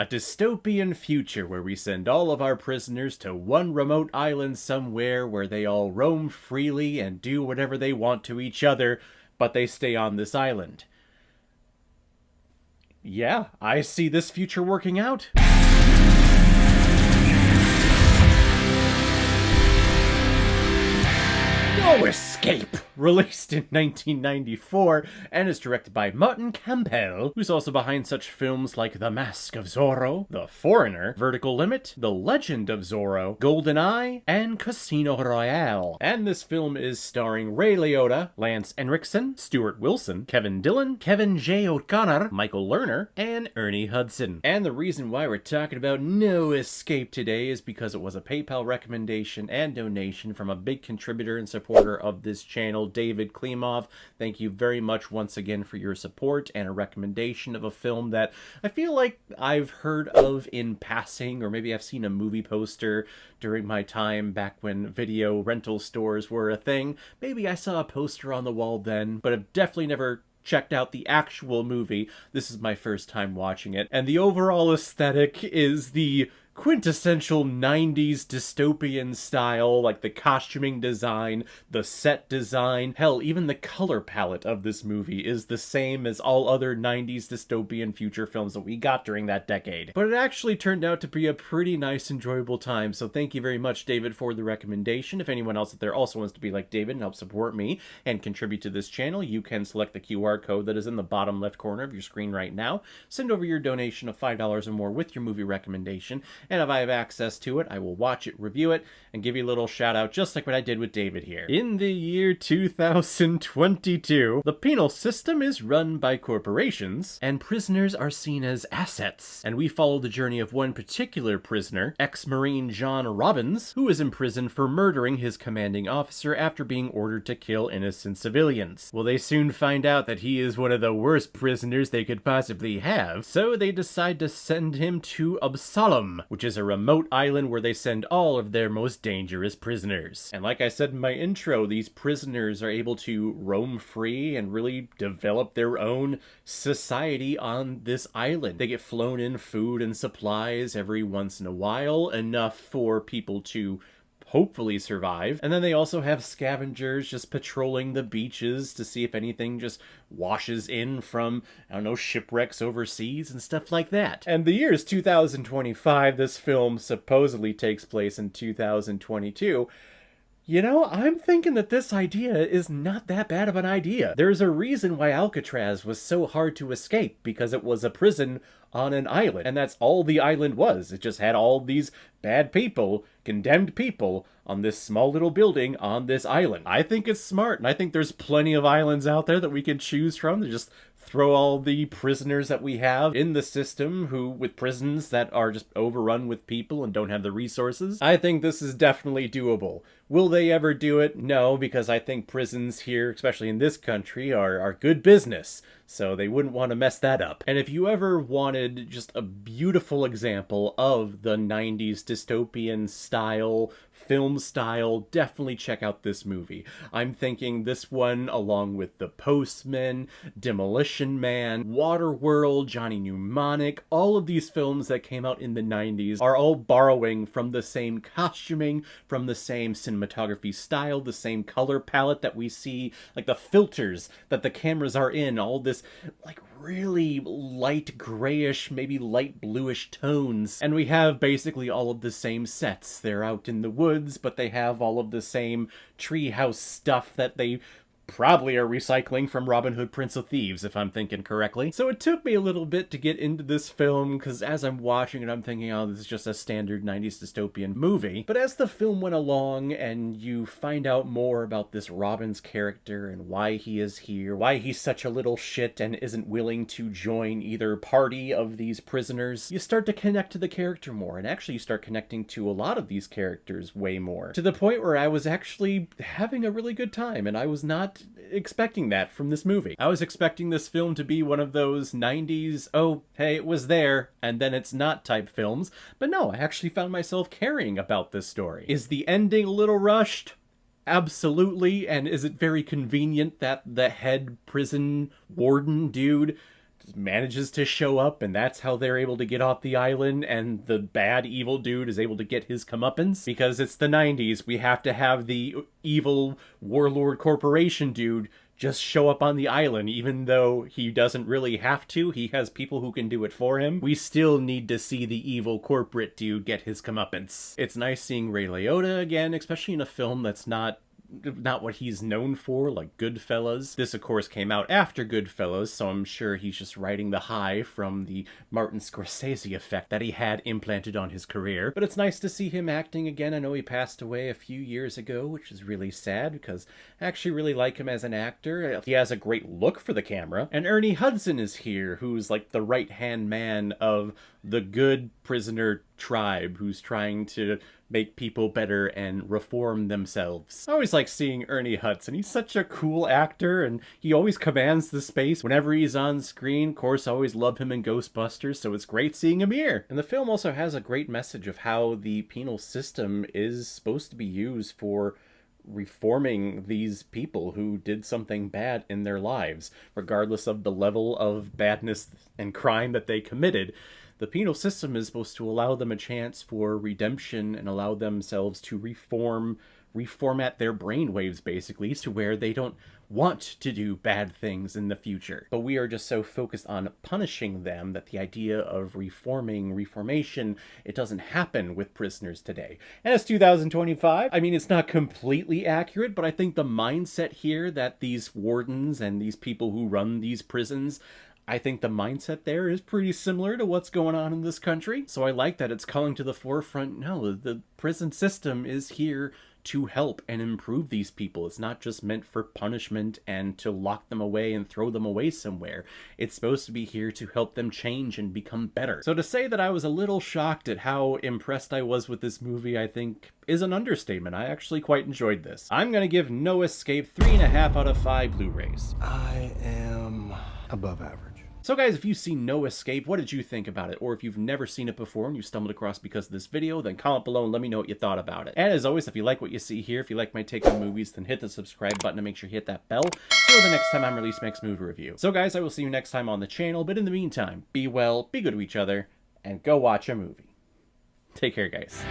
A dystopian future where we send all of our prisoners to one remote island somewhere where they all roam freely and do whatever they want to each other, but they stay on this island. Yeah, I see this future working out. No Escape! Released in 1994, and is directed by Martin Campbell, who's also behind such films like The Mask of Zorro, The Foreigner, Vertical Limit, The Legend of Zorro, Golden Eye, and Casino Royale. And this film is starring Ray Liotta, Lance Henriksen, Stuart Wilson, Kevin Dillon, Kevin J. O'Connor, Michael Lerner, and Ernie Hudson. And the reason why we're talking about No Escape today is because it was a PayPal recommendation and donation from a big contributor and supporter of this channel, David Klimov. Thank you very much once again for your support and a recommendation of a film that I feel like I've heard of in passing, or maybe I've seen a movie poster during my time back when video rental stores were a thing. Maybe I saw a poster on the wall then, but I've definitely never checked out the actual movie. This is my first time watching it, and the overall aesthetic is the quintessential 90s dystopian style, like the costuming design, the set design, hell, even the color palette of this movie is the same as all other 90s dystopian future films that we got during that decade. But it actually turned out to be a pretty nice, enjoyable time, so thank you very much, David, for the recommendation. If anyone else out there also wants to be like David and help support me and contribute to this channel, you can select the QR code that is in the bottom left corner of your screen right now. Send over your donation of $5 or more with your movie recommendation, and if I have access to it, I will watch it, review it, and give you a little shout out just like what I did with David here. In the year 2022, the penal system is run by corporations, and prisoners are seen as assets. And we follow the journey of one particular prisoner, ex-Marine John Robbins, who is imprisoned for murdering his commanding officer after being ordered to kill innocent civilians. Well, they soon find out that he is one of the worst prisoners they could possibly have, so they decide to send him to Absalom, which is a remote island where they send all of their most dangerous prisoners. And like I said in my intro, these prisoners are able to roam free and really develop their own society on this island. They get flown in food and supplies every once in a while, enough for people to hopefully survive. And then they also have scavengers just patrolling the beaches to see if anything just washes in from, I don't know, shipwrecks overseas and stuff like that. And the year is 2025. This film supposedly takes place in 2022. You know, I'm thinking that this idea is not that bad of an idea. There's a reason why Alcatraz was so hard to escape, because it was a prison on an island, and that's all the island was. It just had all these bad people, condemned people, on this small little building on this island. I think it's smart, and I think there's plenty of islands out there that we can choose from to just throw all the prisoners that we have in the system with prisons that are just overrun with people and don't have the resources. I think this is definitely doable. Will they ever do it? No, because I think prisons here, especially in this country, are good business, so they wouldn't want to mess that up. And if you ever wanted just a beautiful example of the 90s dystopian style, film style, definitely check out this movie. I'm thinking this one, along with The Postman, Demolition Man, Waterworld, Johnny Mnemonic, all of these films that came out in the 90s are all borrowing from the same costuming, from the same cinematography style, the same color palette that we see, like the filters that the cameras are in, all this like really light grayish, maybe light bluish tones. And we have basically all of the same sets. They're out in the woods, but they have all of the same treehouse stuff that they probably are recycling from Robin Hood, Prince of Thieves, if I'm thinking correctly. So it took me a little bit to get into this film, because as I'm watching it, I'm thinking, oh, this is just a standard 90s dystopian movie. But as the film went along, and you find out more about this Robbins character, and why he is here, why he's such a little shit and isn't willing to join either party of these prisoners, you start to connect to the character more, and actually you start connecting to a lot of these characters way more. To the point where I was actually having a really good time, and I was not expecting that from this movie. I was expecting this film to be one of those 90s, oh, hey, it was there, and then it's not type films, but no, I actually found myself caring about this story. Is the ending a little rushed? Absolutely. And is it very convenient that the head prison warden dude manages to show up, and that's how they're able to get off the island, and the bad evil dude is able to get his comeuppance. Because it's the 90s, we have to have the evil warlord corporation dude just show up on the island. Even though he doesn't really have to, he has people who can do it for him. We still need to see the evil corporate dude get his comeuppance. It's nice seeing Ray Liotta again, especially in a film that's not what he's known for, like Goodfellas. This, of course, came out after Goodfellas, so I'm sure he's just riding the high from the Martin Scorsese effect that he had implanted on his career. But it's nice to see him acting again. I know he passed away a few years ago, which is really sad, because I actually really like him as an actor. He has a great look for the camera. And Ernie Hudson is here, who's like the right-hand man of the good prisoner tribe, who's trying to make people better and reform themselves. I always like seeing Ernie Hudson. He's such a cool actor, and he always commands the space whenever he's on screen. Of course, I always love him in Ghostbusters, so it's great seeing him here. And the film also has a great message of how the penal system is supposed to be used for reforming these people who did something bad in their lives, regardless of the level of badness and crime that they committed. The penal system is supposed to allow them a chance for redemption and allow themselves to reformat their brainwaves, basically, to where they don't want to do bad things in the future. But we are just so focused on punishing them that the idea of reformation, it doesn't happen with prisoners today. And it's 2025. I mean, it's not completely accurate, but I think the mindset here that these wardens and these people who run these prisons, I think the mindset there is pretty similar to what's going on in this country. So I like that it's calling to the forefront, no, the prison system is here to help and improve these people. It's not just meant for punishment and to lock them away and throw them away somewhere. It's supposed to be here to help them change and become better. So to say that I was a little shocked at how impressed I was with this movie, I think is an understatement. I actually quite enjoyed this. I'm gonna give No Escape 3.5 out of 5 Blu-rays. I am above average. So guys, if you've seen No Escape, what did you think about it? Or if you've never seen it before and you stumbled across because of this video, then comment below and let me know what you thought about it. And as always, if you like what you see here, if you like my take on movies, then hit the subscribe button and make sure you hit that bell so the next time I'm releasing my next movie review. So guys, I will see you next time on the channel, but in the meantime, be well, be good to each other, and go watch a movie. Take care, guys.